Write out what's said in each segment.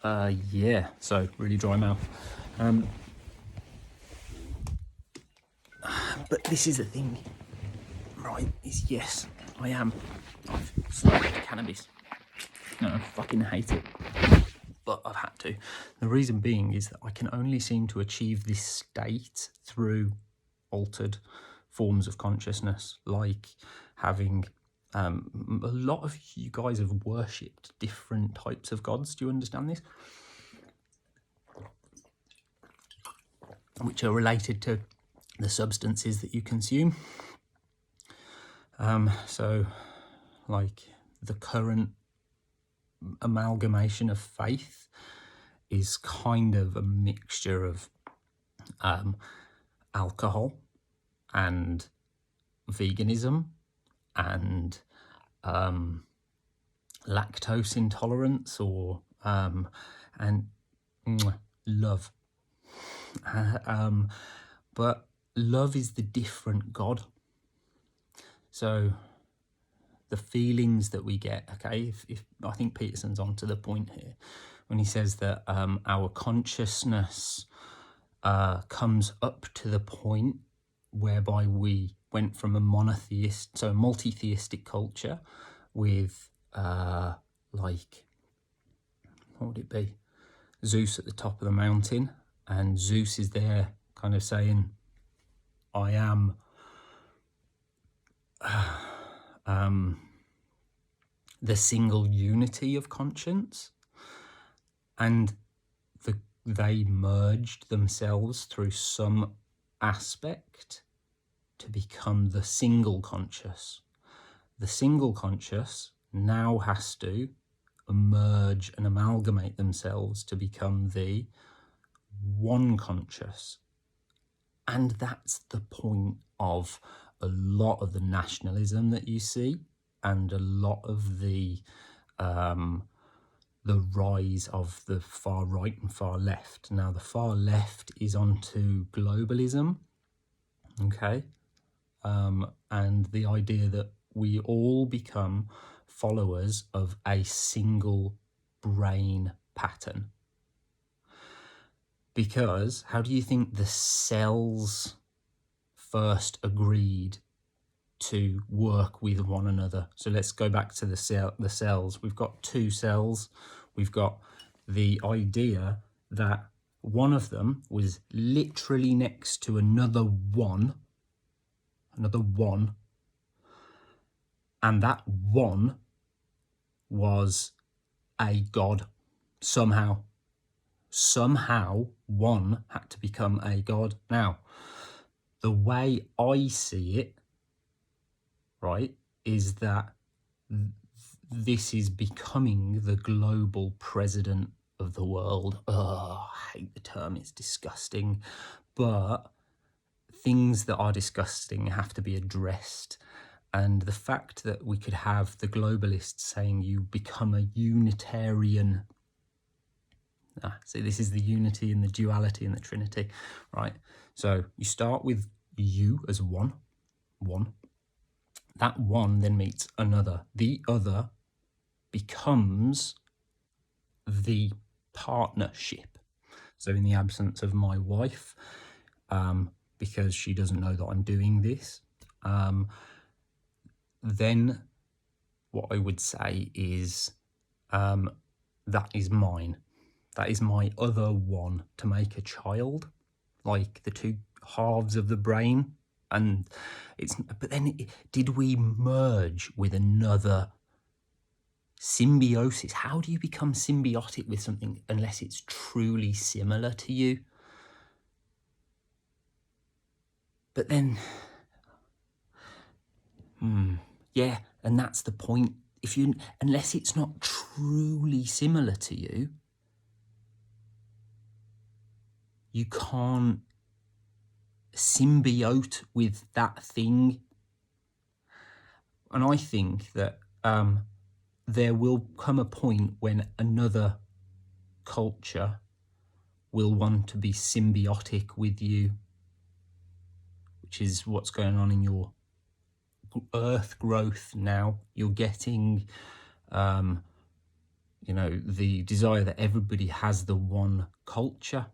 Yeah, so really dry mouth. But this is the thing, right? Is yes, I am. I've smoked cannabis. No, I fucking hate it. But I've had to. The reason being is that I can only seem to achieve this state through altered forms of consciousness, like having a lot of you guys have worshipped different types of gods. Do you understand this? Which are related to the substances that you consume. So, like the current amalgamation of faith is kind of a mixture of alcohol and veganism and lactose intolerance or and love. But love is the different God. So the feelings that we get, okay, if I think Peterson's on to the point here when he says that our consciousness comes up to the point whereby we went from a multi-theistic culture with like, what would it be? Zeus at the top of the mountain, and Zeus is there kind of saying, I am the single unity of conscience, and they merged themselves through some aspect to become the single conscious. The single conscious now has to emerge and amalgamate themselves to become the one conscious. And that's the point of a lot of the nationalism that you see and a lot of the rise of the far right and far left. Now, the far left is onto globalism, okay? And the idea that we all become followers of a single brain pattern. Because how do you think the cells first agreed to work with one another? So let's go back to the cells. We've got two cells. We've got the idea that one of them was literally next to another one, and that one was a god. Somehow one had to become a god. Now, the way I see it, right, is that this is becoming the global president of the world. Oh, I hate the term, it's disgusting. But things that are disgusting have to be addressed. And the fact that we could have the globalists saying you become a Unitarian. See, this is the unity and the duality and the Trinity, right? So you start with you as one. That one then meets another. The other becomes the partnership. So in the absence of my wife, because she doesn't know that I'm doing this, then what I would say is that is mine. That is my other one to make a child, like the two halves of the brain. And but then did we merge with another symbiosis? How do you become symbiotic with something unless it's truly similar to you? But then, yeah, and that's the point. Unless it's not truly similar to you, you can't symbiote with that thing. And I think that there will come a point when another culture will want to be symbiotic with you, which is what's going on in your earth growth now. You're getting you know, the desire that everybody has the one culture.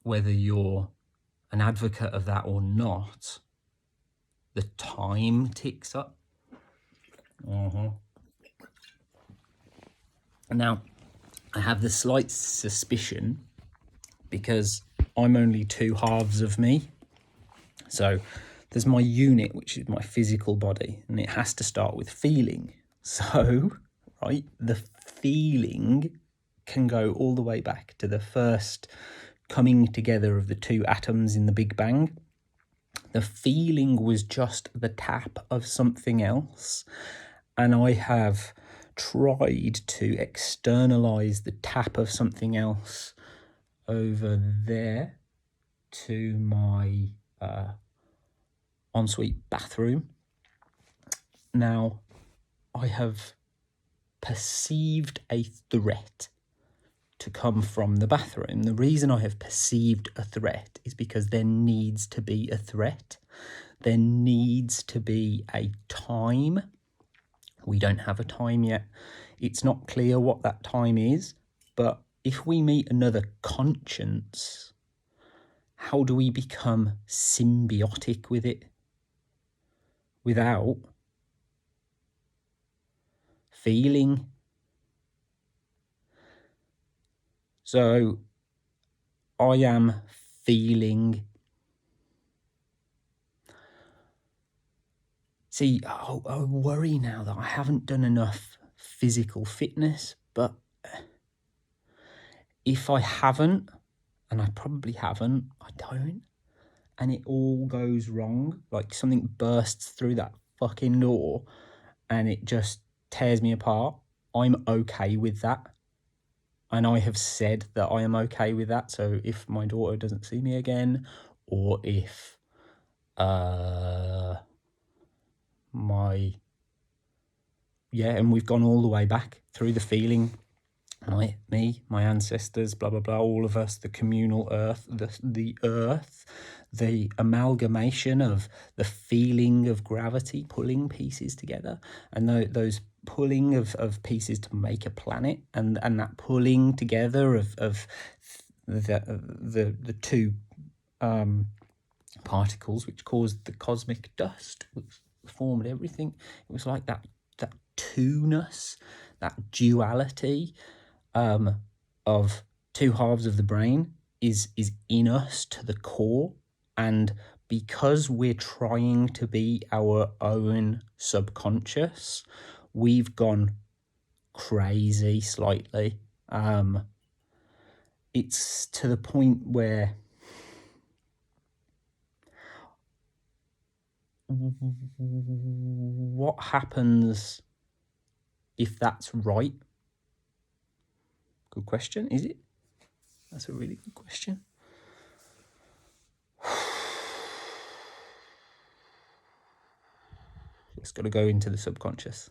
Whether you're an advocate of that or not, the time ticks up. Now, I have the slight suspicion, because I'm only two halves of me. So there's my unit, which is my physical body, and it has to start with feeling. So, right, the feeling can go all the way back to the first coming together of the two atoms in the Big Bang. The feeling was just the tap of something else, and I have tried to externalize the tap of something else over there to my ensuite bathroom. Now, I have perceived a threat to come from the bathroom. The reason I have perceived a threat is because there needs to be a threat. There needs to be a time. We don't have a time yet. It's not clear what that time is, but if we meet another conscience, how do we become symbiotic with it without feeling? So I am feeling. See, I worry now that I haven't done enough physical fitness, but if I haven't, and I probably haven't, I don't, and it all goes wrong, like something bursts through that fucking door and it just tears me apart, I'm okay with that. And I have said that I am okay with that. So if my daughter doesn't see me again, or if and we've gone all the way back through the feeling, my ancestors, blah blah blah, all of us, the communal earth, the earth, the amalgamation of the feeling of gravity pulling pieces together, and those pulling of pieces to make a planet, and that pulling together of the two particles which caused the cosmic dust, which formed everything. It was like that two-ness, that duality of two halves of the brain is in us to the core. And because we're trying to be our own subconscious, we've gone crazy slightly. It's to the point where what happens if that's right? Good question, is it? That's a really good question. It's got to go into the subconscious.